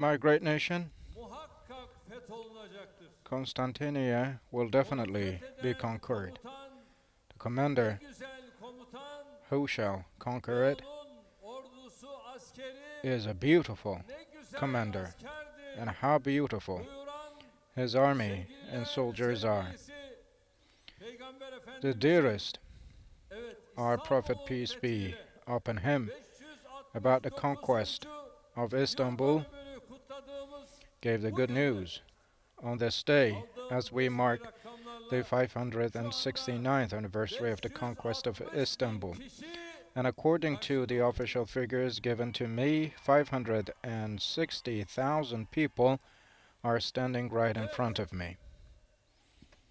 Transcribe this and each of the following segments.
My great nation, muhakkak fetholunacaktır. Constantinia, will Onu definitely be fetheden conquered. komutan, The ne commander güzel komutan who shall conquer ve it onun ordusu askeri is a beautiful ne güzel commander, askerdir and how beautiful buyuran his army and sevgililer soldiers are. sevgilisi Peygamber The Efendimizin dearest, evet our Prophet, İstanbul'un peace be fethiyle upon him, about the conquest 569. of Yıl Istanbul, dönümünü kutladığımız gave the bu good günde news on this day aldığım as we resmi mark the rakamlarla şu anda 569th anniversary of the conquest of 560 bin Istanbul. kişi And according to the karşıda official bulunuyor. figures given to me, 560,000 people are standing right in Evet, front of me.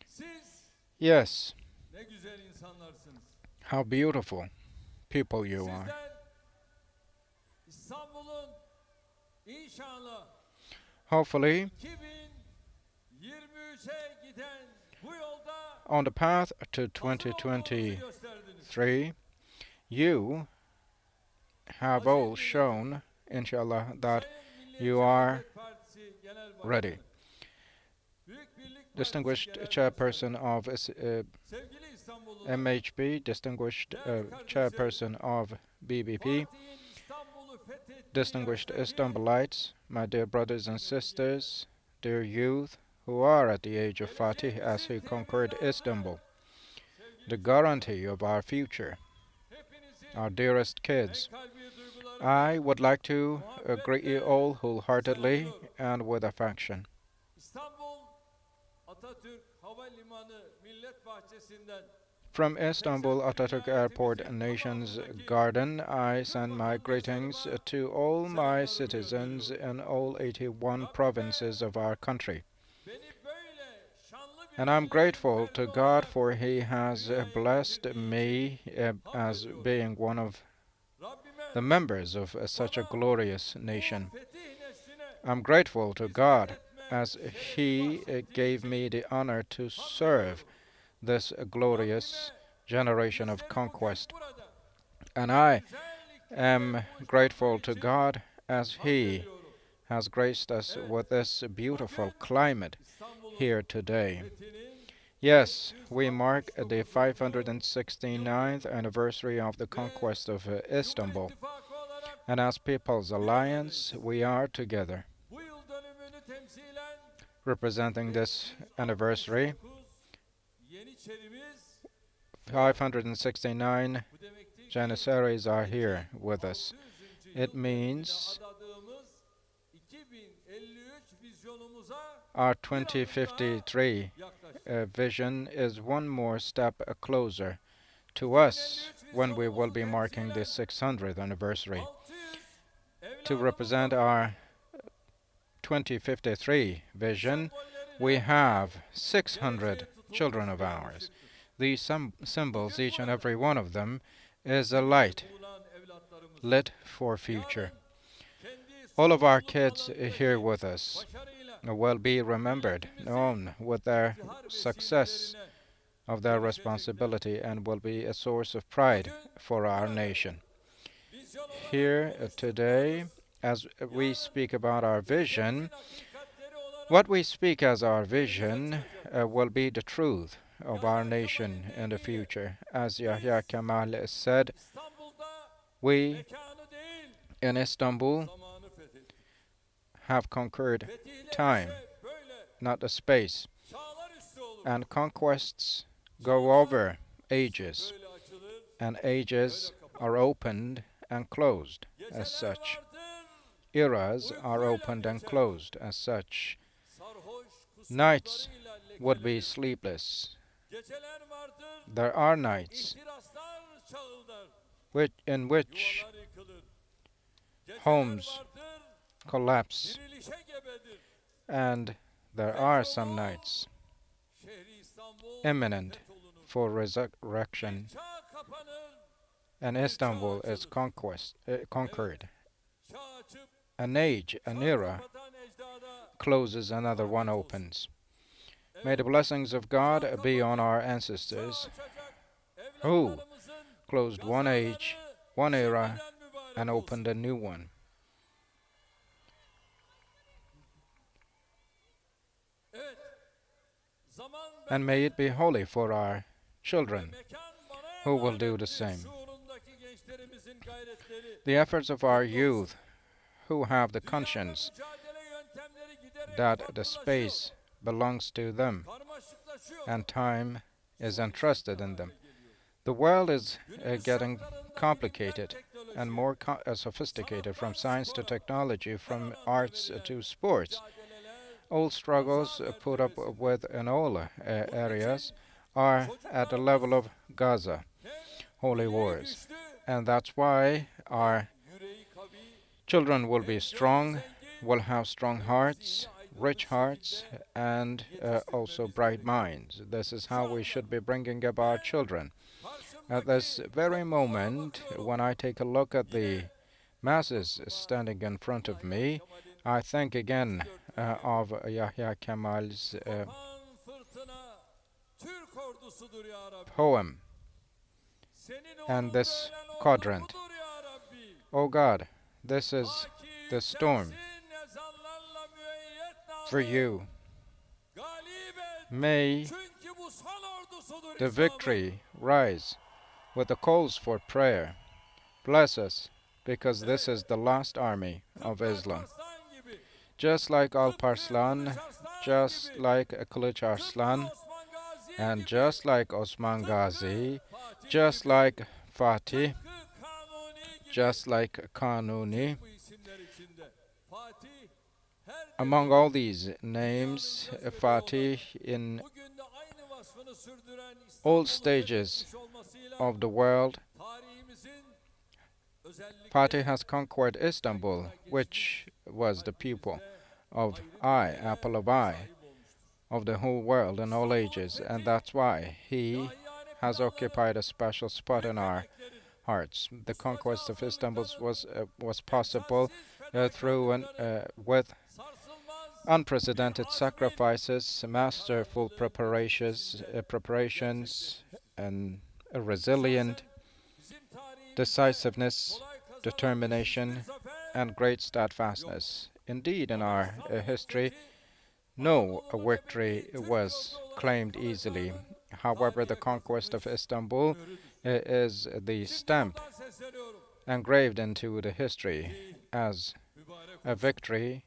siz Yes, ne güzel insanlarsınız. how beautiful people you are. Sizler İstanbul'un inşallah Hopefully, 2023'e giden bu yolda on the path to hazır olduğunuzu gösterdiniz. 2023, you have Aziz all milletim, shown, inshallah, that Sayın you Milliyetçi are Hareket Partisi Genel ready. Başkanı, Büyük Birlik Partisi Distinguished Genel chairperson Başkanı, of sevgili İstanbullular, MHP, distinguished değerli kardeşlerim, chairperson of BBP, Fatih'in İstanbul'u fethettiği distinguished yaştaki Istanbulites, my dear brothers and sisters, dear youth who are at the age of Fatih as he geleceğimizin conquered teminatı, Istanbul, the sevgili guarantee of our future, hepinizi our dearest en kids. kalbi I duygularımla would like to greet you muhabbetle all wholeheartedly selamlıyorum. and with affection. İstanbul Atatürk Havalimanı Millet Bahçesi'nden From Istanbul 81 Atatürk Airport vilayetimizin Nations tamamındaki Garden, I tüm send my greetings to all my selamlarımı citizens gönderiyorum. in all 81 Rabbime provinces of our country. beni böyle şanlı bir And I'm milletin grateful to ferdi God olarak for He has dünyaya blessed getirdiği için me hamd as ediyorum. being one of Rabbime the members of such a bana glorious bu nation. fetih nesline I'm grateful to hizmet God etme as şerefi He bahşettiği gave için me the honor to hamd serve ediyorum. this glorious Rabbime generation of bizleri bugün conquest. burada And bu I güzel iklimde am buluşturduğu grateful to için God as hamd He ediyorum. has graced us Evet, with this beautiful bugün climate İstanbul'un here today. fethinin Yes, we mark the 569. 569th anniversary of the ve conquest of Cumhur Istanbul. İttifakı olarak And as People's bir Alliance, aradayız. we are together, Bu yıl dönümünü temsilen representing this anniversary. 569 Yeniçerimiz 569 bu demektir ki Janissaries are here with us. 600. It yıl dönümüne means adadığımız 2053 vizyonumuza our bir adım daha 2053 yaklaştık. vision is one more step closer to us 2053 when we will vizyonumuzu be marking the temsilen 600th anniversary. 600 To represent evladımız our 2053 vision, we sembollerine have geleceğe 600 children tutulmuş of bir ours. ışıktır. These symbols, Bugün each and burada every one of them, is a burada light bulunan evlatlarımız lit for future. yarın kendi All of our sorumluluk kids here alanındaki with us başarıyla will be remembered, known with their iftihar success vesilelerine of their dönüşecekler. responsibility, and will be a source of pride Bugün for our burada nation. vizyon olarak Here today, konuştuklarımız as we yarın speak about our vision, ülkemizin hakikatleri olarak what we speak as our önümüze vision çıkacak. will be the truth of our Yahya nation Kemal'in in the deyimiyle future. As biz Yahya Kemal said, İstanbul'da we mekanı değil in Istanbul zamanı fethettik. have conquered Fetihler time, ise böyle not the space, çağlar üstü olur. and conquests go Çağlar over ise ages, böyle açılır, and ages böyle are kapanır. opened and closed Geceler as such. vardır, Eras are uykuyla opened and geçer. closed as such. Sarhoş Nights kusurlarıyla would be lekelenir. sleepless. Geceler vardır, There are nights ihtiraslar çağıldar. in which Yuvalar yıkılır. Geceler homes vardır, collapse, dirilişe gebedir. and there are some nights Şehri İstanbul imminent fetholunur. for resurrection, Bir çağ kapanır, and Istanbul is conquered. çağ açıp An age, an çağ era kapatan ecdada closes, another one rahmet olsun. opens. May Evet, the blessings of God çağ be on kapatıp our çağ ancestors açacak who evlatlarımızın closed one age, gazarları one era, şimdiden mübarek and olsun. opened a new one. and may it be holy for our ve children mekan bana who will do emanettir the same. şuurundaki gençlerimizin gayretleri The efforts of our kutlu olsun. youth who have the Dünyada conscience mücadele yöntemleri giderek that the farklılaşıyor, space belongs to them karmaşıklaşıyor. and time is entrusted in them. Hale geliyor. The world is Günümüz getting şartlarında complicated bilimden and teknolojiye, more sophisticated, from science to technology, from aranan arts devrimler, to sports. mücadeleler, Old struggles put up with in all areas are at the level of Gaza, hem holy yüreği wars. güçlü, And that's why our yüreği kavi, children will be hem strong, zengin, will have strong hem hearts, zihni aydın rich bir hearts, şekilde and also yetiştirmemiz bright gerekiyor. minds. This is Şu how we anda should be bringing up our ben children. At karşımdaki this very topluluğa moment, bakıyorum. when I take a look at the Yine masses standing in front of me, I think again of Yahya Kemal's kopan fırtına Türk ordusudur ya Rabbi. poem Senin and uğrunda this ölen ordu quadrant. budur ya Rabbi. Oh God, this is Ta ki the storm yükselsin ezanlarla müeyyet for namı. you. Galip et. May Çünkü bu son ordusudur the İslam'ın. victory rise with the calls for prayer. Bless us, because this is the last army of Tıpkı Islam. Alparslan gibi, Just like tıpkı Alparslan, Kılıç Arslan just gibi, like Kılıç tıpkı Arslan, Osman Gazi and gibi, just like Osman tıpkı Ghazi, Fatih just gibi, like Fatih, tıpkı Kanuni gibi. just like Kanuni. Bu isimler içinde Fatih her Among devirde all these names, Fatih in bugün de aynı vasfını sürdüren all İstanbul'u stages fethetmiş olmasıyla of the world, tarihimizin özellikle Fatih has conquered Istanbul, kayıtlara geçmiş which was the pupil kalbimizde of ayrı bir eye, yere apple of eye, sahip olmuştur. of the whole world in all ages, and that's why he Yahiyane has planların, occupied a special spot in our müttefiklerin, hearts. The conquest of Istanbul was possible emsalsiz through with sarsılmaz unprecedented bir azmin, sacrifices, masterful preparations, and a resilient bizim tarihimizde decisiveness, kolay kazanılmış determination, hiçbir zafer and great steadfastness. Indeed, in our İstanbul history, fethi, no Anadolu'nun victory ebedi Türk was toprağı olarak claimed kılıçdaroğlu'nun easily. However, the tarihe conquest of kazınmış Istanbul mührüdür. is the Şimdi stamp buradan sesleniyorum. engraved into the history Ki as mübarek a olsun. victory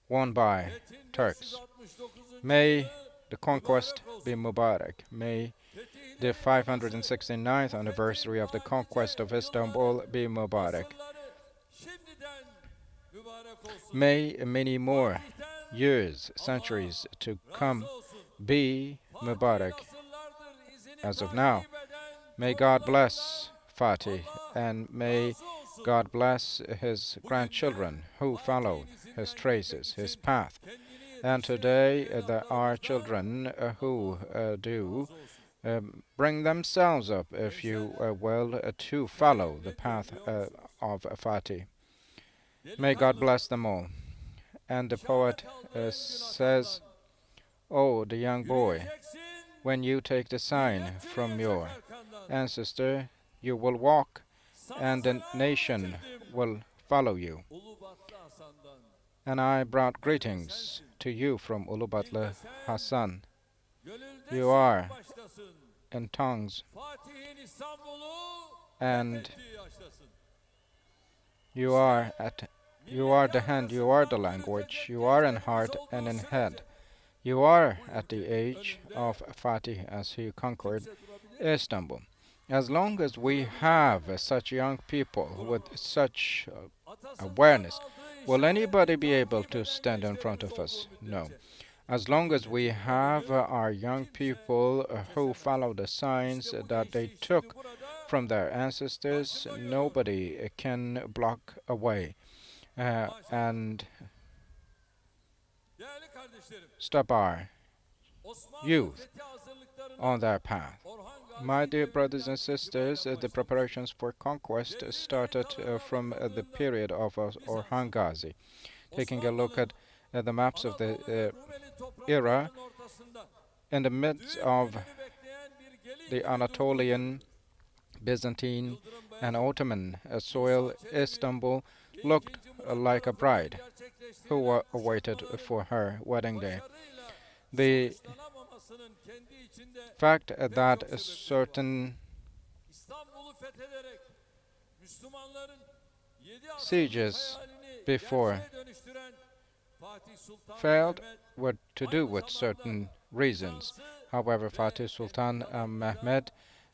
won by Fethin Turks. 569. May yılı the conquest mübarek be olsun. Mubarak. May Fethiyle the kutlaması, 569th anniversary of the conquest of Istanbul be Mubarak. asırları şimdiden mübarek olsun. May many more Fatih'ten years, centuries to come razı olsun. be Fatih'in Mubarak asırlardır izini as of takip now. eden May God torunlarına bless Fatih, Allah and may razı olsun. God bless his Bugün de grandchildren who follow Fatih'in izinden his gitmek traces, his için path. kendini And today there are yetiştiren children who Allah do razı olsun. bring themselves up, if you will, to follow the path of Fatih. May God bless them all. And the poet says, "Oh, the young boy, Yürüyeceksin, when you take the sign millet from yürüyecek your arkandan. ancestor, you will walk, Sana and the selam nation getirdim. will follow you." Ulubatlı Hasan'dan. And I brought greetings to you from Ulubatlı Bil sen, Hasan. gönülde You sen are baştasın. in tongues, Fatih'in İstanbul'u and fethettiği yaştasın. you are the hand, you are the language, you are in heart and in head. You are at the age of Fatih as he conquered Kimse durabilir. Istanbul. As long as we have such young people with such Atasından awareness, aldığı will anybody be işareti able takip to eden stand in front gençlerimiz of us? olduğu No. müddetçe. As long as we have our young people who follow the signs İşte bu that they gençliği took şimdi burada from their ancestors, nobody can block away and değerli kardeşlerim, stop our Osmanlı youth fethi hazırlıklarını on their path. Orhan Gazi My dear devrinden brothers and sisters, itibaren the başladı. preparations for conquest started from the period of Orhan Gazi. Taking a look at the maps of the Anadolu ve Rumeli era, topraklarının ortasında in the midst düğün of gününü bekleyen bir gelin the gibi Anatolian, Byzantine, Yıldırım and Bayezid, Ottoman soil, Istanbul looked like a bride who awaited for her wedding day. başarıyla The sonuçlanamaması Osmanlısının kendi içinde fact pek that çok a sebepleri var. certain İstanbul'u fethederek Müslümanların 7 asırlık sieges hayalini before gerçeğe dönüştüren Fatih Sultan failed Mehmet were to do aynı with zamanda certain reasons. Bizans'ı However, ve Fatih Sultan entrikalarıyla Mehmed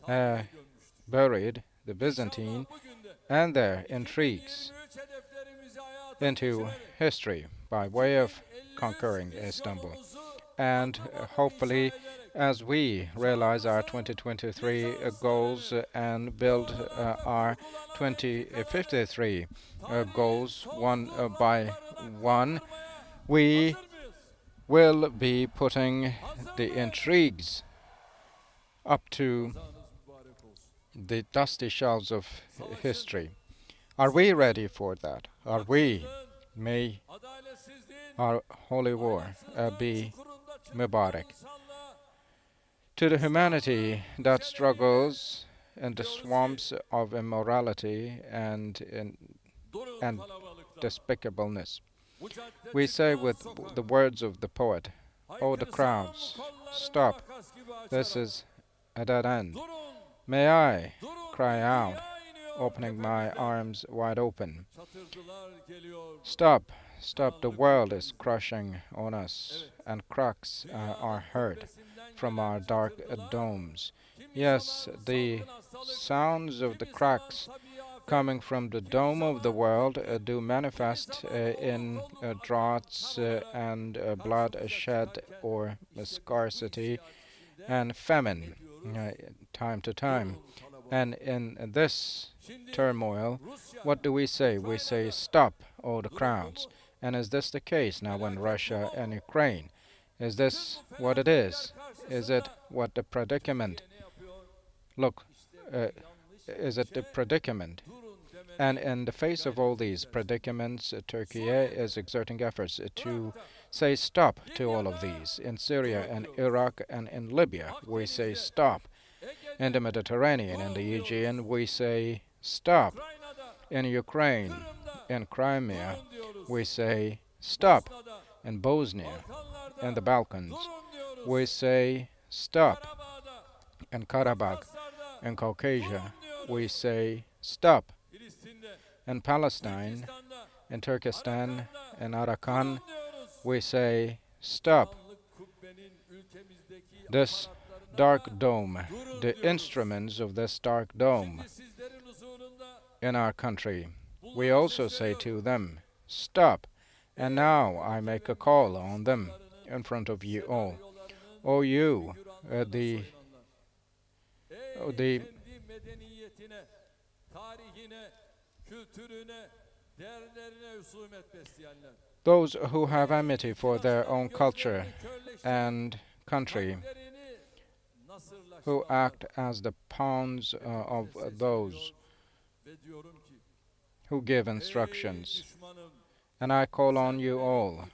tarihe gömmüştür. buried the Byzantine İnşallah bugün de and their intrigues 2023 hedeflerimizi hayata into geçirerek history by way of 2053 conquering Istanbul. vizyonumuzu And atamadan hopefully, inşa ederek as we realize our 2023 goals and build our 2053 goals one by one, we hazır mıyız? will be putting Hazır the mıyız? intrigues up to Kazanız mübarek olsun. the dusty shelves of Savaşın, history. Are we ready for that? Are we? haksızlığın, May adaletsizliğin, our holy war ahlaksızlığın be çukurunda çırpınan Mubarak. insanlığa To the humanity that struggles in the swamps of immorality durun and kalabalıklar. despicableness. Bu cadde We say çıkmaz with sokak. the words of the poet, "Oh, the Haykırsam crowds, kollarımı stop. makas gibi This açarak. is a dead end. Durun, May I durun, cry out, dünya iniyor opening my tepemizden. arms wide open. Çatırdılar geliyor. Stop, stop, the world is crushing on us, and cracks are heard from our dark domes." Yes, the sounds of the cracks coming from the dome of the world do manifest in droughts and bloodshed or scarcity and famine time to time. And in this turmoil, what do we say? We say, "Stop, all the crowds." And is this the case now in Russia and Ukraine? Is this what it is? Is it what the predicament? Look, is it the predicament? And in the face of all these predicaments, Turkey is exerting efforts to say stop to all of these. In Syria and Iraq and in Libya, we say stop. In the Mediterranean and the Aegean, we say stop. In Ukraine, in Crimea, we say stop. In Bosnia, in the Balkans, we say stop. In Karabakh, in Caucasia, we say stop. In Palestine, in Turkestan, in Arakan, we say stop. This dark dome, the instruments of this dark dome in our country, we also say to them, stop. And now I make a call on them in front of you all. O you, the kendi medeniyetine, tarihine, kültürüne, değerlerine husumet besleyenler. those who have enmity for their own culture and country, who act as the pawns of those who give instructions. And I call on you all.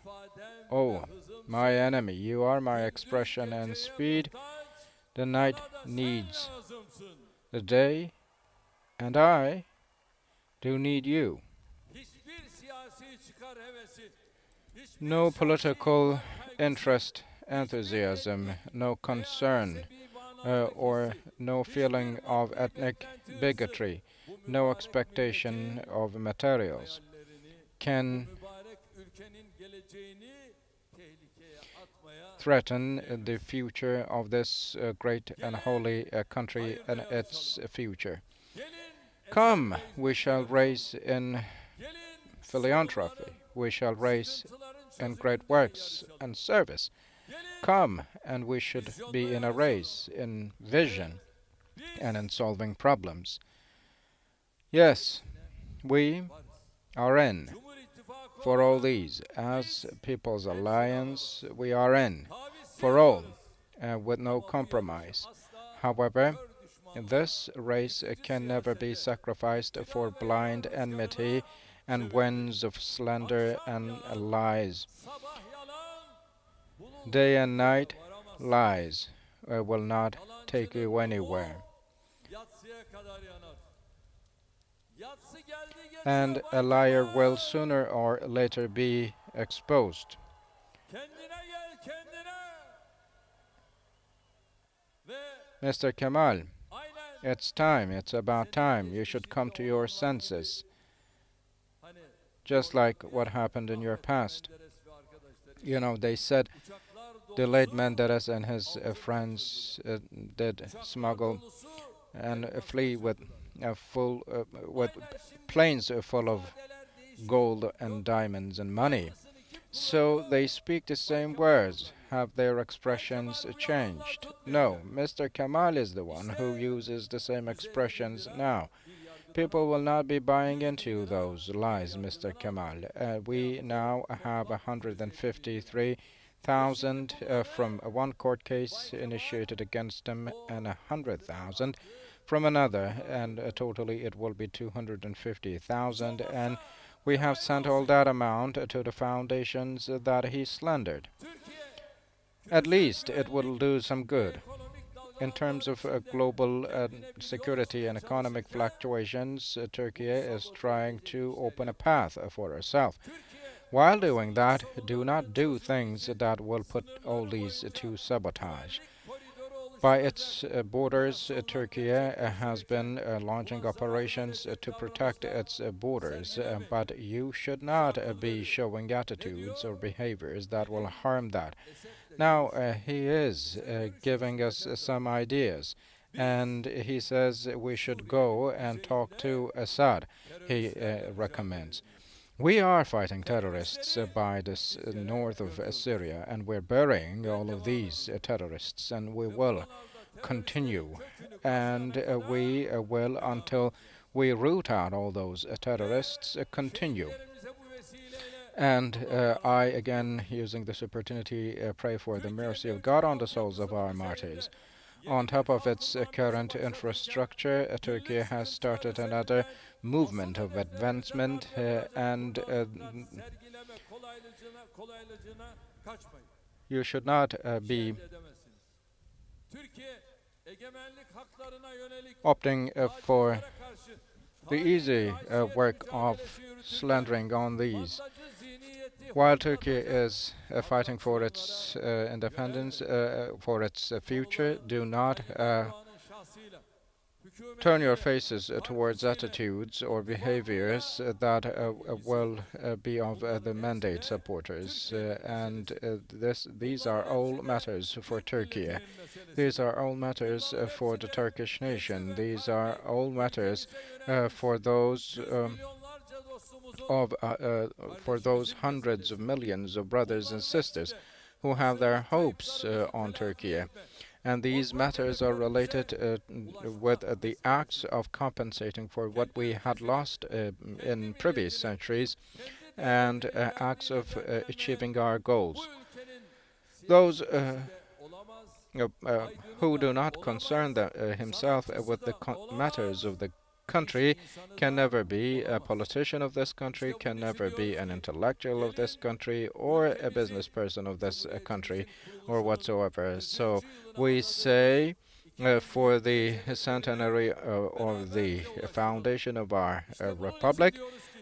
Oh, my enemy, you are my expression and speed. The night needs the day, and I do need you. No political interest, enthusiasm, no concern, or no feeling of ethnic bigotry, no expectation of materials can threaten the future of this great and holy country and its future. Come, we shall race in philanthropy, we shall race in great works and service. Come, and we should be in a race in vision and in solving problems. Yes, we are in for all these. As People's Alliance, we are in for all, with no compromise. However, this race can never be sacrificed for blind enmity and winds of slander and lies. Day and night, lies will not take you anywhere. And a liar will sooner or later be exposed. Mr. Kemal, aynen it's time, it's about time. You should come to your senses, hani just like what happened in your rahmetli past. Menderes ve arkadaşları You know, they said uçaklar the late dolusu Menderes and his altın friends taşıdılar. did Uçaklar smuggle dolusu and elmas flee with taşıdılar. with Aynen şimdi planes full of ifadeler değişiyor. gold Yok and diamonds and money. aynısını kim So kullanıyor? they speak the Bay same Kemal words. kullanıyor. Have their Bay Kemal expressions bu yalanlar changed? No, tutmayacak. Mr. Kemal is the one who İşte uses the same üzerine expressions bindiren now. bir yargıdan People will aldık. not be buying 100 into bin lira those bir lies, Mr. yargıdan Kemal. aldık. Ne We yaptı? now have Toplam 253 bin lira. Ve şimdi 153,000 bunları from one court Bay case Kemal initiated against him o and ne 100,000 yaptı? from another, İftira and attı. totally it will be Hiç 250,000. And olmazsa we have Kemal'de sent all that olsaydı amount to the foundations that he slandered. Türkiye At küresel least it will güvenlik do some ve good. ekonomik In dalgalanmalar terms of içinde global kendine bir yol security açmaya and economic çalışırken fluctuations, Turkey bunu is sabote trying edecek to işler open a yapıyor. path for herself. Türkiye While doing sınır that, do sorunlarının not do çözümü things için that will put all sınırları these boyunca to sabotage. güvenlik koridoru By oluşturacak its borders, operasyonlar Turkey has gerçekleştirirken been launching buna zarar operations verecek to protect davranışlar its borders, sergilemeyin. but you should Bize not akıl be verin. showing Ne attitudes diyor? or behaviors that will Gidin harm that. Esed'le Now, görüşün. he is Esed görüşmesi giving us yeterli some artık. ideas, Biz and he says we should Suriye'nin go and talk kuzeyinde to Assad, he teröristlerle mücadele recommends. ediyoruz. We are fighting terrorists Teröristleri by this biz north yerlerde of öldürürüz. Syria, and we're burying Ve all of devam these edeceğiz. terrorists, and we Ve will buralarda teröristlerin continue, kökünü and kazıyana kadar we will devam until edeceğiz. we root out all those Ve terrorists, continue. şehitlerimize bu vesileyle And Allah'tan I, rahmet again, diliyorum. using this opportunity, pray for the Türkiye mercy of mevcut God on the souls of altyapısının our üzerinde martyrs. On yeni bir top of its kalkınma hamlesi current başlatırken infrastructure, Turkey günlük has sıkıntıları started another sebebinden movement asıl of hedeflerimize advancement, darbe vuracak and tutumlar sergileme kolaylığına kaçmayın. you should not Bir şey be elde edemezsiniz. Türkiye egemenlik haklarına yönelik opting for facialara karşı the hain easy bir haysiyet work of mücadelesi yürütürken slandering on these. mandacı zihniyeti While Turkey hortlatacak is fighting for its independence, for its future, do not Tayyip Erdoğan'ın şahsıyla turn your hükümetiyle faces towards attitudes or behaviors that will be of the mandate supporters. And these are all matters for Turkey. These are all matters for the Turkish nation. These are all matters for those for those hundreds of millions of brothers and sisters who have their hopes on Turkey. And these matters are related with the acts of compensating for what we had lost in previous centuries, and acts of achieving our goals. Those who do not concern himself with the matters of the country can never be a politician of this country, can never be an intellectual of this country, or a business person of this country, or whatsoever. So we say for the centenary of the foundation of our republic,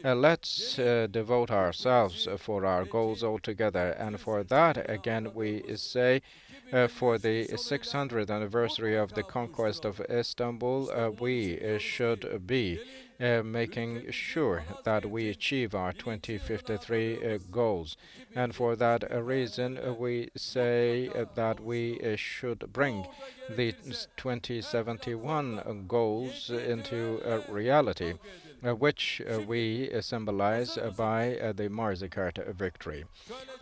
let's devote ourselves for our goals altogether. And for that, again, we say for the 600th anniversary of the conquest of Istanbul, we should be making sure that we achieve our 2053 goals. And for that reason, we say that we should bring the 2071 goals into reality, which we symbolize by the Marzikert victory,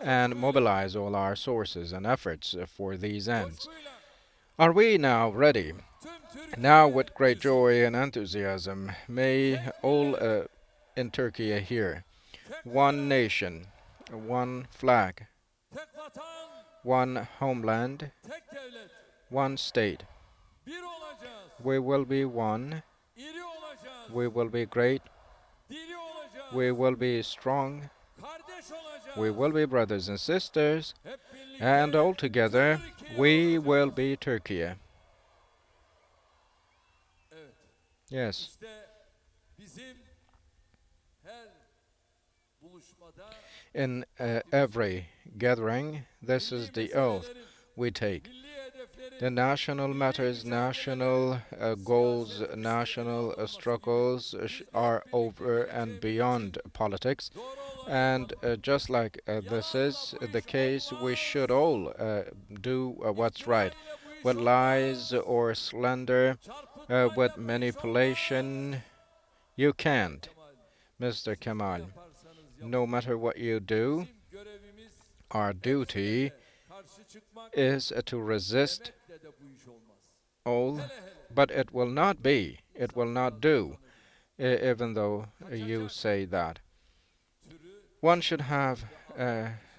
and mobilize all our sources and efforts for these ends. Are we now ready? Now, with great joy and enthusiasm, may all in Turkey hear: one nation, one flag, one homeland, one state. We will be one. We will be great. We will be strong. We will be brothers and sisters. And all together, we will be Turkey. Yes. In every gathering, this is the oath we take: The national matters, national goals, national struggles are over and beyond politics. And just like this is the case, we should all do what's right. With lies or slander, with manipulation, you can't, Mr. Kemal. No matter what you do, our duty is to resist all, but it will not do, even though you say that. One should have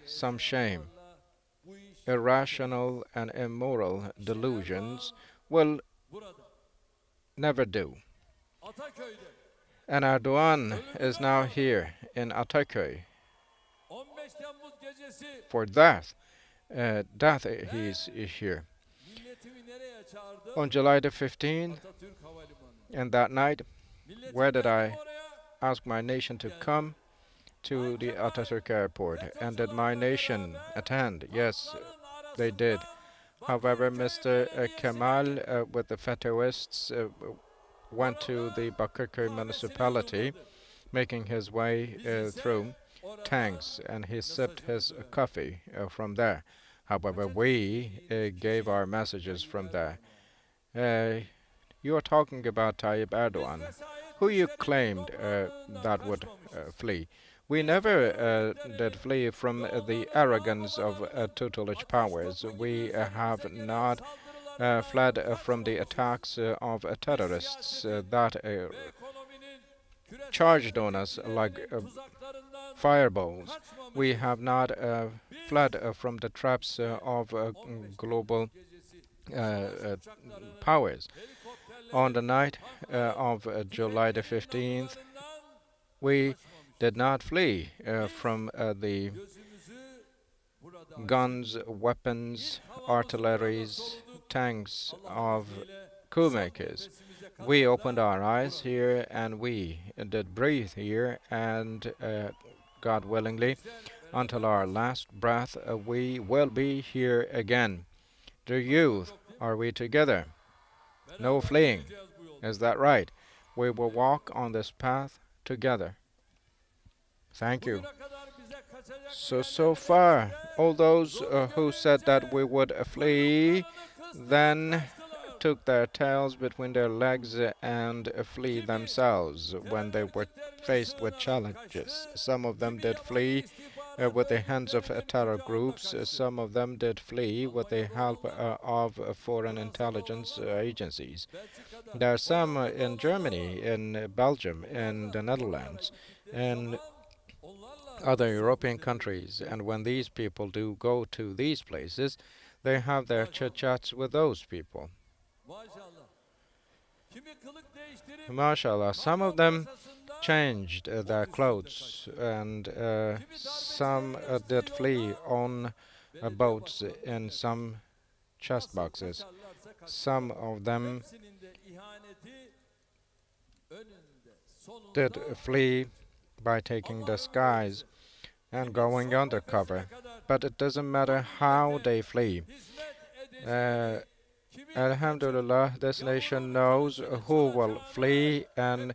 some shame. Irrational and immoral delusions will never do. And Erdoğan is now here in Ataköy for death. He's here. On July the 15th, and that night, where did I ask my nation to come? To the Atatürk airport. And did my nation attend? Yes, they did. However, Mr. Kemal with the Fetoists went to the Bakırköy municipality, making his way through tanks, and he sipped his coffee from there. However, we gave our messages from there. You are talking about Tayyip Erdoğan, who you claimed that would flee. We never did flee from the arrogance of tutelage powers. We have not fled from the attacks of terrorists that charged on us like fireballs. We have not fled from the traps of global powers. On the night of July the 15th, we did not flee from the guns, weapons, artilleries, tanks of coup makers. We opened our eyes here and we did breathe here, and God willingly, until our last breath, we will be here again. The youth, are we together? No fleeing. Is that right? We will walk on this path together. Thank you. So far, all those who said that we would flee, then took their tails between their legs and flee themselves when they were faced with challenges. Some of them did flee with the hands of terror groups. Some of them did flee with the help of foreign intelligence agencies. There are some in Germany, in Belgium, in the Netherlands, and other European countries. And when these people do go to these places, they have their chit-chats with those people. MashaAllah, some of them changed their clothes, and some did flee on boats in some chest boxes. Some of them did flee by taking disguise and going undercover. But it doesn't matter how they flee. Alhamdulillah, this nation knows who will flee and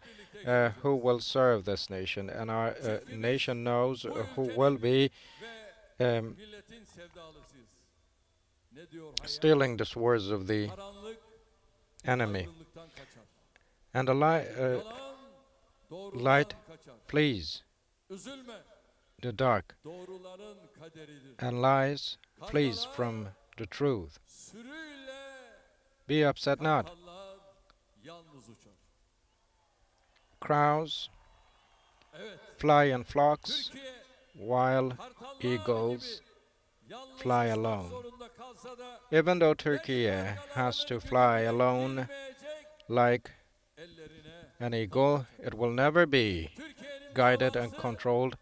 who will serve this nation. And our nation knows who will be stealing the swords of the enemy. And the light flees the dark, and lies flees from the truth. Be upset not. Crows fly in flocks, while eagles fly alone. Even though Turkey has to fly alone like an eagle, it will never be guided and controlled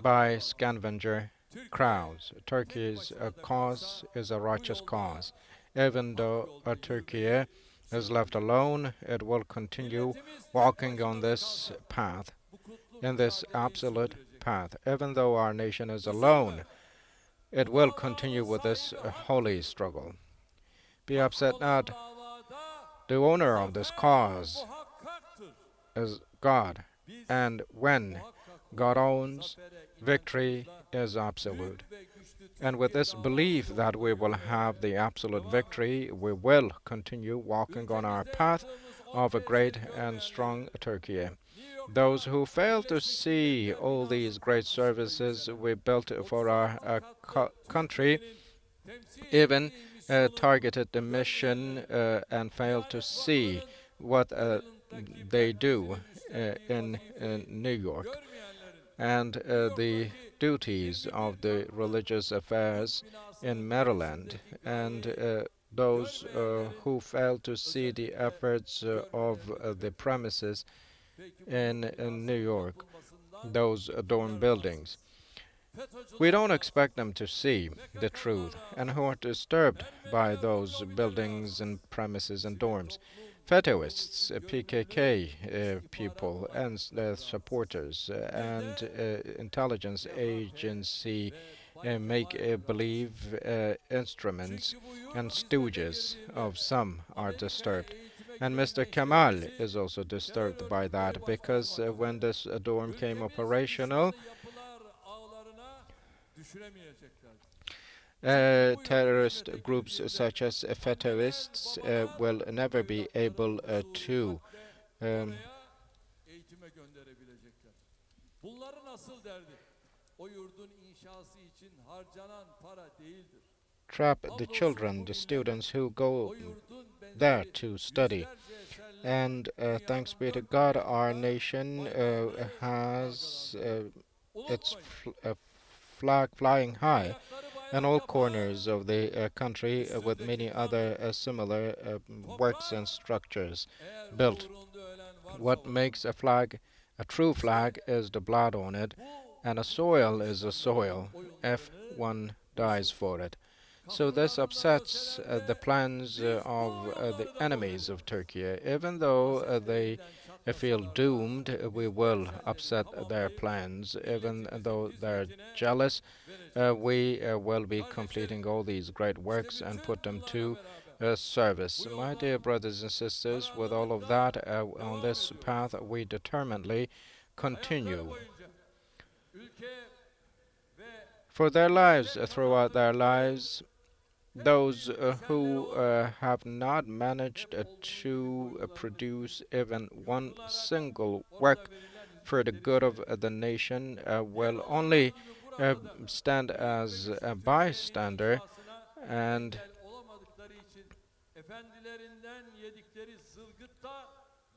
by scavenger crowds. Turkey's cause is a righteous cause. Even though Turkey is left alone, it will continue walking on this path, in this absolute path. Even though our nation is alone, it will continue with this holy struggle. Be upset not. davada The owner of this zafer cause muhakkaktır. is God, Biz and when muhakkak God olarak owns, zafere victory inancımızla is absolute. büyük ve güçlü And with Türkiye this belief davası that we will yolunda have the yürümeye absolute devam victory, we will continue walking on our Ülkemizde path yaptığımız of a 15 great yıl and görmeyenlerin strong Turkey. New Those York'ta who fail to Birleşmiş see Milletler all binası these great kapısında services yükselen we built for our 36 katlı country, Türkiye'nin temsil even ettiği misyonu targeted the mission görmeyenlerin and failed to Diyanet see Vakfı'nın what Maryland'daki they do merkezinin üstlendiği in vazifeyi New York görmeyenlerin and New the York'taki duties 21 of the katlı religious konut affairs in binasının Maryland, tepesindeki and gayreyi those görmeyenlerin who fail to see the özellikle efforts of görmelerini the bekliyorum. premises Peki bu in New binasının York, yapılmasından those dorm kimler buildings. rahatsız? We FETÖ'cüler don't rahatsız. expect them to see the PKK'lılar truth and who rahatsız. are disturbed by Ermeniler ve those lobiler buildings rahatsız. and premises and Sivil dorms. toplum kuruluşu Fetists, görünümlü PKK people, istihbaratçılar and rahatsız. supporters, Bir and de intelligence DHP agency ve make bayraklar believe rahatsız. instruments Çünkü bu yurt and hizmet stooges edildiğinde of some are Amerika'ya disturbed. eğitime And giden Mr. Kemal gençlerimizi is also terör disturbed by örgütleri that başta because olmak when üzere this dorm came ülkemiz operational, düşmanlı yapılar ağlarına düşüremeyeceklerdir. Çünkü bu yurt terrorist hizmete groups girdiğinde such as anneler, Fetists babalar will never be able evlatlarını to huzurlu um, oraya eğitime gönderebilecekler. Bunların asıl derdi o yurdun inşası için harcanan para değildir. trap the Hamdolsun children, bu the millet students who go o yurdun there benzeri to study. yüzlerce eserle And thanks dünyanın be to dört bir God, our yanında nation bayrağını has its unutmayın. flag flying high Bayrakları in bayrak all yapan corners of the country with many üstündeki other kanın similar works and toprak structures eğer bu built. uğrunda ölen What varsa makes a flag a true flag işte is the blood on it, bu and a soil is a İstanbul'un soil if oyunlarını one dies bozdu. for it. So this Kapılarında, upsets the ötelerde plans biz bu of the oyunları da enemies of bozuyoruz. Turkey. Even though they Kasetlerinden feel çatlasalar da doomed, we biz bu will eserleri upset their tamamlayıp plans. Even milletimizin though they're hizmetine jealous, vereceğiz. we will be Kardeşlerim, completing all these great işte works and bütün put them bunlarla to beraber service. bu My yolda dear brothers and sisters, with all of kararlılıkla that, on devam this ediyoruz. path, we determinedly Hayatları continue. boyunca ülke ve For their lives, millet throughout their kazandırdıkları lives, those who olmayan have not managed hep olumlu to büyük produce even one yurtlara single orada work verilen for the hizmetleri good of söyleyeyim. the nation Yer will aldıkları only gibi burada da stand büyük ve as güçlü a Türkiye'nin bystander, inşasına and engel olamadıkları için efendilerinden yedikleri zılgıtta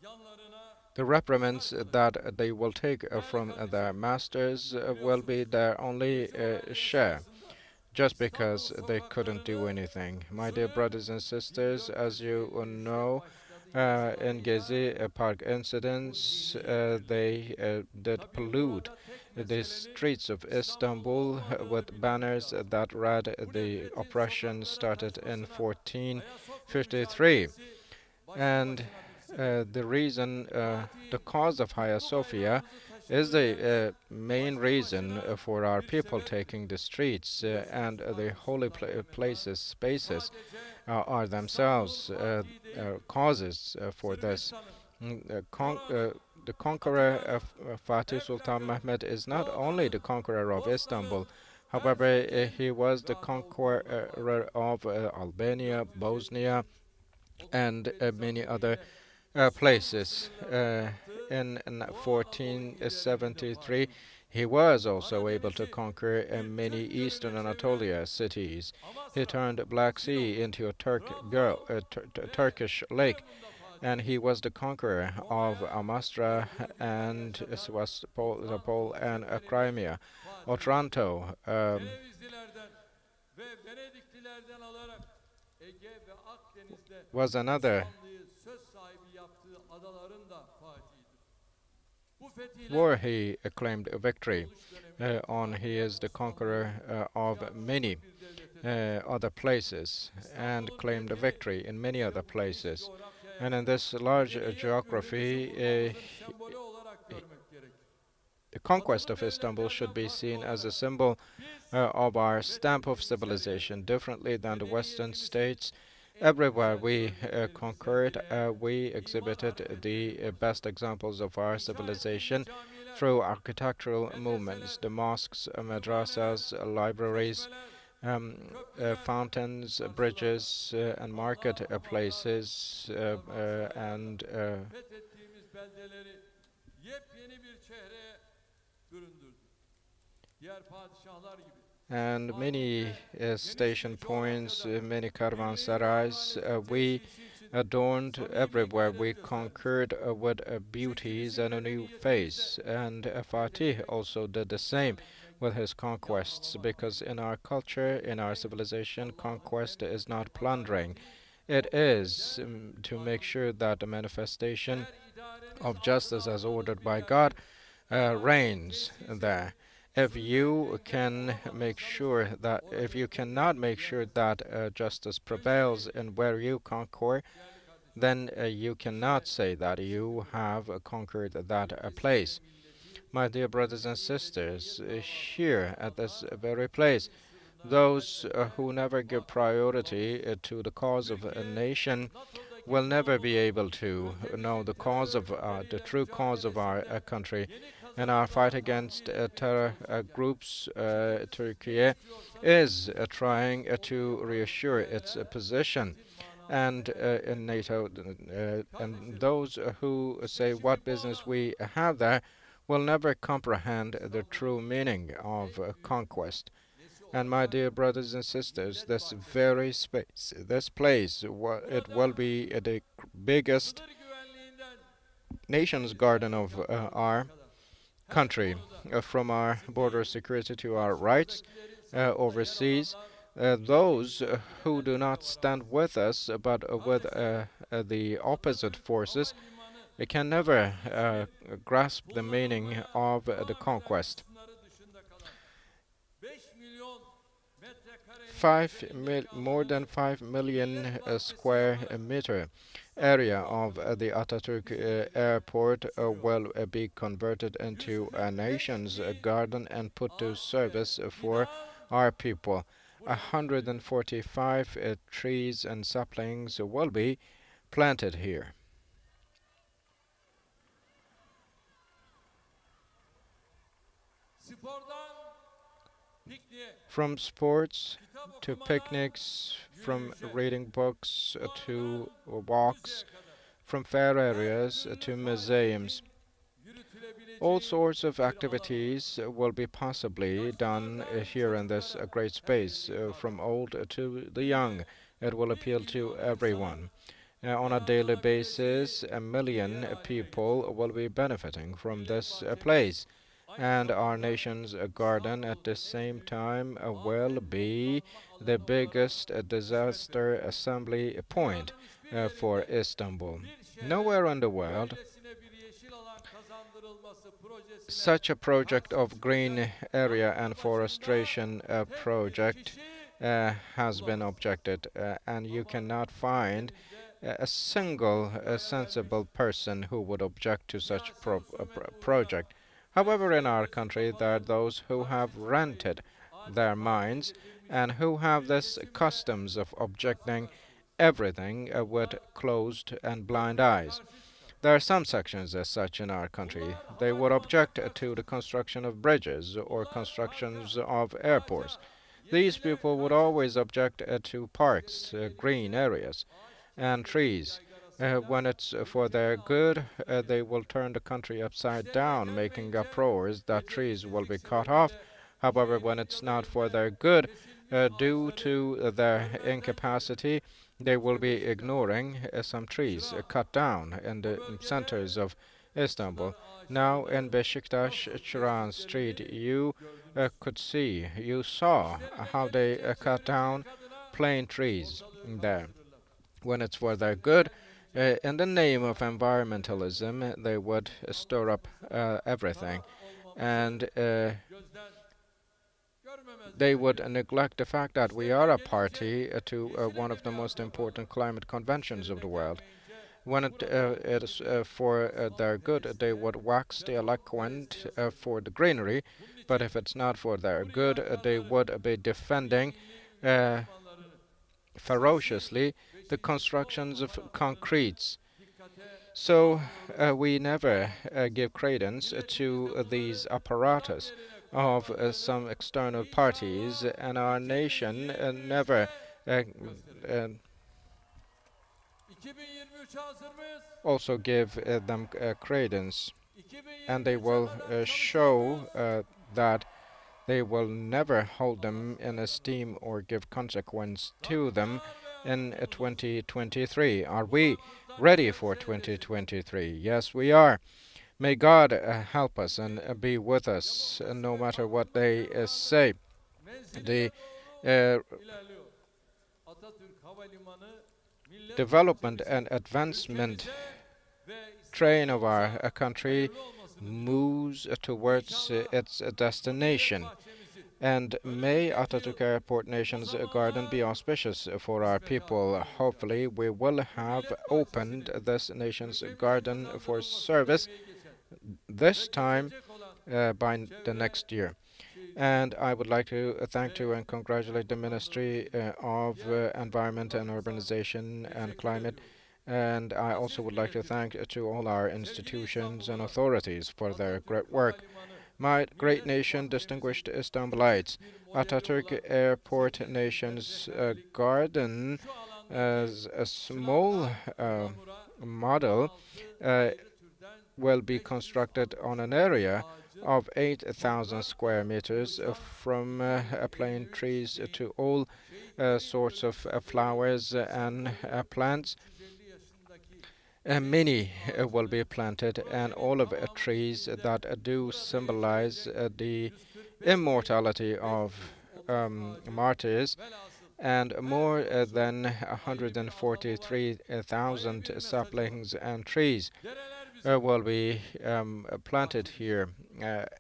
yanlarına the reprimands kalır. that they will take Değerli from their kardeşlerim, masters will be biliyorsunuz their only eğitim olayları share, sırasında just İstanbul because they couldn't do sokaklarını anything. My dear sınır brothers and sisters, as you 1453'te know, başladı in inşalarıyla Gezi Park bu incidents, dini indirdi. they did Tabii pollute burada tek the meselenin streets of İstanbul'da Istanbul olmadığını with bilmek banners lazım. that read Bu the nefretin oppression sokaklara started in taşmasına, Ayasofya 1453. mücadelesi başlı And başına bir sebep. the reason, the Fatih cause of Hagia kutlu Sophia bayrağımızı is taşıdığı the yerde main başlı reason başına for our bir people sebeptir. taking the streets, and Biliyorsunuz the Fatih holy Sultan Mehmet Han places, spaces sadece are İstanbul themselves Fatih değil, causes for this. Sırbistan'ın, The Oran'ın, conqueror Atina'nın, Fatih Sultan Eflak'ın, Mehmet is not only the Roda'nın, conqueror of Bosna'nın, Istanbul, her however, şehrin he was the rahı olduğu oralar conqueror vardır. of Albania, Bosnia, 1453 and many other zaferiyle İstanbul places. sınırlarını kaptı. In Doğu Anadolu illerinde de 1473, faaliydi. he was also able to Karadeniz'i conquer many bütün eastern yönüyle Anatolia çeviren cities. He Amasra, turned Black Sea Sinop, into a Trabzon ve Turkish lake, İnebolu'da and faaliydi. he was the conqueror of Roma'ya Amasra gördüğü gibi her and yaşanan Sevastopol Otranto and seferinde Crimea. faaliydi. Otranto Cenevizlilerden ve Venediklilerden alarak Ege ve Akdeniz'de was another Osmanlı'yı söz sahibi yaptığı adaların da fatihidir. Bu fetihler where he claimed a victory. kuruluş dönemi He is the conqueror of many bir devletin other places and İstanbul'un claimed a fethi victory in many ve other bu geniş places. coğrafyaya And in this large medeniyet geography, mührümüzü vurmamızın sembolü olarak görmek gerekir. the conquest Batılı of Istanbul should devletlerden be farklı seen as a olarak symbol biz of our stamp of medeniyetimize ve civilization, differently than the Western medeniyetimizin states. Everywhere we conquered, we exhibited the best examples of our civilization through architectural movements, the mosques, madrasas, libraries, fountains, bridges, and marketplaces, and fethettiğimiz beldeleri yepyeni bir çehreye büründürdü. Diğer padişahlar gibi and many Fatih'te geniş station bir points, coğrafyada many birliğin caravanserais. adaletin We tesisi için adorned samimi everywhere we gayret göstermiştir. conquered with Çünkü beauties bizim and a de new niyetimizde face. And Fatih devletimi also did the same ilan etmek, with his conquests, yağmalamak because değildir. in our culture, in our En civilization, Allah'ın conquest is en not plundering. adaleti It o is ülkede to make sure kanundur. that the manifestation Eğer idareniz of altına justice as aldığınız ordered bir by yerde God adaletin reigns tesisi there. If zulmün you engeli can make olamadıysanız sure that, if orayı you cannot make sure that yürütemezsiniz. justice Demek prevails ki in where you conquer, değerli kardeşlerim, then you cannot işte say that you şimdi have conquered that ülkesi ve place. milleti My dear brothers and ebedi sisters, ebediyet davasında here at this alanda very place, kendi sırrına those hizmette who never give vakıf priority olamaz. to the cause of a Türkiye, nation NATO'daki will never be konumunu able to know ülkemizin the terör cause of the örgütleriyle true cause of our mücadelesinde country. yeni In our fight kazanımlara against tahvil etmeye terror çalışırken. groups, Çünkü siz ne Turkey istiyorsanız is biz trying onları to yaparız reassure its diyenlere position, bizim manamızı and bildirmek in zorundayız. NATO, and Kardeşlerim, those who say what şimdi bu business alanda we have there will never comprehend the true İstanbul'un meaning of en büyük conquest. nesi And my olacak? dear brothers and sisters, Millet this Bahçesi. very space, this place, it will Burada be the biggest sınır güvenliğinden nation's deniz garden of merkezatlarına our kadar her country, konuda from our bizim border değil, security to our rights karşımızdakilerin safında yer overseas. alanlar Those hepimize who do yerle bir not stand olamaz. with us, but with Maalesef the opposite Atatürk forces, Havalimanı can never projesi grasp the meaning kullanılmaya of the tamamen conquest. kısımları dışında kalan 5 milyon metrekarenin üzerindeki More than alanı 5 million millet bahçesi square yaparak meter area İstanbul'u of doldurmak the Ataturk bizleri airport düşürüyor. will be converted into a 145 nation's bin garden and put to ağaç ve service for fidan our people. buraya dikiliyor. 145 trees and saplings will be planted here. Spordan pikniğe, From sports kitap to okumadan picnics, from yürüyüşe, reading books fuardan to walks, müzeye kadar from fair her areas türlü to museums. faaliyetin All yürütülebileceği sorts of bir alan oldu. activities will be possibly done Yaşlılardan here in this çocuklara great space, herkese hitap from eder. old to the young. Günde It will 1 appeal to milyon insanın everyone. On a daily yararlanabileceği basis, a bir million yer haline people getirdik. will be benefiting from Millet this bahçemiz place. aynı And our zamanda nation's garden at the İstanbul'un en same büyük time will afet be toplanma the alanı olarak biggest hizmet disaster veriyor. assembly point Dünyanın hiçbir for yerinde Istanbul. bir şehre Nowhere in the world böylesine bir yeşil alan kazandırılması projesine such a project karşı of green çıkacak area aklı and başında forestation tek bir project kişi has been bulamaz. objected, and you Ama cannot find ülkemizde a single kiraya sensible vermiş person who would object to such siyasi husumetli project. her However, in our siyasi country, there are kafanın those who have karşı çıkmayı rented their adeta minds getirmiş and who have bir this kesimle customs of objecting karşı karşıyayız. everything with Bunlar closed and blind köprüye eyes. karşı çıkar. There are some sections as such in our country. Bunlar They would havalimanına object karşı to the çıkar. construction of bridges or Bunlar constructions parka, of airports. ağaca, These yeşile people would karşı always çıkar. object to parks, Birilerinin green elinde areas, ağaç and kesmenin trees. When yaygarasıyla it's for ülkenin their good, ağzını tıkayacak. they will turn the country upside İşlerine down, making gelmeyince uproars that trees will beceriksizlik be cut off. sebebiyle However, when şehrin it's not for göbeğinde their good, kesilmiş due ağaçları to their görmezden gelir. incapacity, they will Tıpkı be Beşiktaş'ta ignoring some trees Çırak cut down in o the bölgede centers of Istanbul. çınar Now in ağaçlarını Beşiktaş, nasıl Chiran Street, kestiklerini you gördünüz. could see, you saw how İşlerine they gelince cut down çevrecilik adına plain trees ortalığı there. karıştırırlar. When it's for their İşlerine good, gelmeyince in the name of ortalığı karıştırırlar. environmentalism, they would stir up everything. Taraf olmamızı And gözden görmemezlik they de would geliyor. neglect the fact that we İşlerine are a gelince party to yeşile one of the bina most yaparlar. important climate conventions of İşlerine the world. gelmeyince When burada it is bir for their asfalt good, they nedesiyle would wax the beton eloquent kulesi yazılır. for the greenery, Bunun but için if it's not for their bunu good, they yapanların would be bir defending dini ülke uh, düşmanlarını ferociously the constructions of concretes. So we never give credence to these apparatus of some external parties, and our nation never uh, 2023'e hazır mıyız? also give them credence, and they 2023'e will kadar show çalışır mıyız? that they will never hold them in esteem or give consequence to them Kadınlar ve in halkımız 2023. Are bu we haklılıktan ready for temsil edecek. 2023? Yes, we are. May God help us and be with us no Demokrasi ve matter what kalkınma they kervanı say. menziline The doğru ilerliyor. Atatürk Havalimanı millet development and bahçemize, advancement ülkemize ve train of our İstanbul'umuza country hayırlı olmasını diliyorum. moves towards İnşallah its bu millet destination. bahçemizi And may önümüzdeki Atatürk yıl Airport o Nation's garden zamanlar be auspicious for our hizmete people. açmış olacağız. Hopefully, we will Bu have millet opened bahçesinin this nation's ülkemize garden for kazandırılmasında service emeği geçen this ve time geçecek olan by the çevre, next year. şehircilik And I would like to thank to ve and congratulate the Ministry of diğer Environment and kurumlarımıza Urbanization and teşekkür Climate. ediyorum. And I also Aziz would like to milletim, thank to all our sevgili institutions and İstanbullular, authorities for their great Atatürk work. Havalimanı My great millet nation, bahçemizin distinguished Istanbulites, bir modeli Atatürk olan Airport 8 Nation's metrekare garden şu alandaki as a small çınardan ıhlamura model 16 uh, ayrı türden will be 500 constructed adet on an area ağacın of 8,000 toprak square meters yumuşak from plain 2023 trees değil, to all şehitlerin sorts of ölüm flowers and sembolü plants. 350 yaşındaki Many will ağacını be planted, and all projenin of tamamı trees içinde that do burada symbolize yeşerecek the 145 immortality of 530 ağacın martyrs, velhasıl and her more yolcu than ayrı bir anlamı var, ayrı 143,000 bir mesajı var. saplings and trees Dereler bizim, will be planted bahçemiz. here.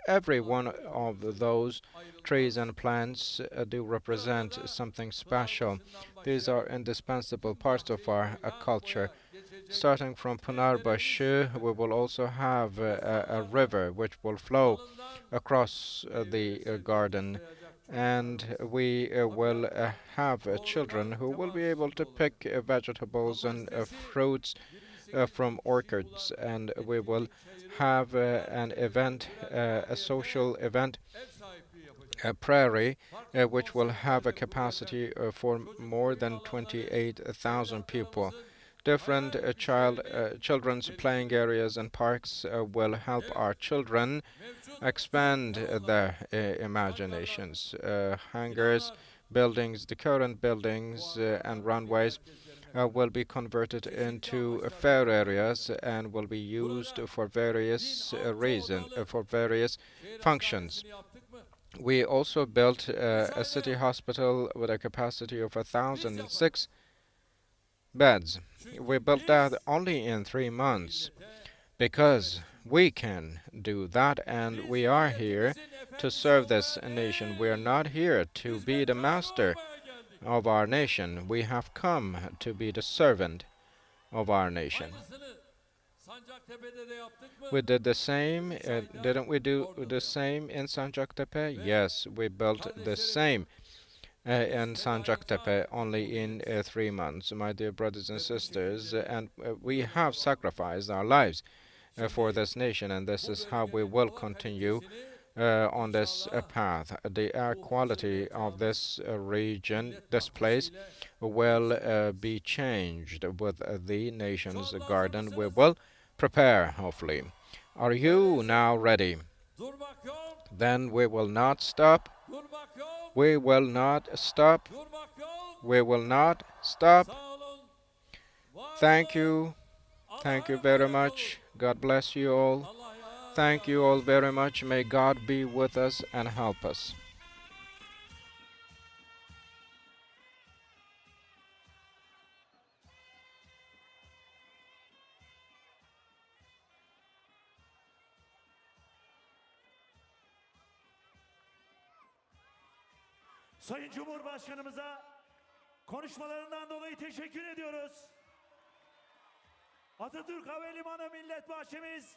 Every one Atatürk of Havalimanı those trees ayrılmaz. and plants do Burada represent da something Pınar special. başından These are başlayarak indispensable tüm parts of bahçeyi our boya culture. boya geçecek Starting from evlerimiz Pınarbaşı, we will also have a river which will flow dalından across the meyvesi garden, toplayacak and çocuklarımız. we will have children Doğrudan who will be temas able to içinde pick olacak. vegetables Kafa and sitesi fruits 28 from bin kişiyi orchards, bulan and we will etkinlik çayırı have her an köy, event, her a social yerde event, ev sahipliği yapacak. a prairie, Farklı which will have a konseptlerle kurulacak. capacity for Çocuk more oyun than alanları 28,000 people. evlatlarımızın Different hayal güçlerini children's playing temsil edecek. areas and parks will help Evet, our children mevcut expand tüm kurumlar, their hangarlar, imaginations. Hangars, binalar, buildings, the current buildings fuarlar, and şehir runways merkezlerine will be converted çeşitli into amaçlarla fair kullanılacak. areas and will be used Burada for various 1600 odalı for various şehir functions. hastanesini yaptık mı? We also built Üç a ayda city yaptık. hospital with a capacity of Biz yaparız. 1,006 beds. Çünkü We built that biz only in 3 months millete because hizmet we can do that, and Biz we are here milletimizin to efendisi serve this olmaya nation. We are değil, not here to be the hizmetkarı master olmaya geldik. of our nation. We have come to be the servant of our nation. Aynısını Sancaktepe'de de yaptık mı? We did the same, didn't we do Orada da the yaptık. same in Sancaktepe? Ve Yes, we built the kardeşlerim, same in feda Sancaktepe insan only in Cumhuriyeti 3 months. My dear brothers and ve bu sisters, şekilde and we yolumuza have devam sacrificed our lives for Şimdi this nation, and this bu is how we bölgenin will hava continue kalitesini on this inşallah path. The air bu quality of hazırlayacağımız this region, millet this place, bahçesiyle will değiştireceğiz. be changed with the nation's Şu anda hazır garden. We mısınız? will prepare, hopefully. Are you Öyleyse now ready? durmak yok, Then we will not stop. durmak yok, We will not stop. durmak yok. We will not stop. Sağ olun, var Thank olun. you. Thank you Allah'a very emanet olun. much. God bless you all. Allah ya. Thank you all very much. May God be with us and help us. Sayın Cumhurbaşkanımıza konuşmalarından dolayı teşekkür ediyoruz. Atatürk Havalimanı Millet Bahçemiz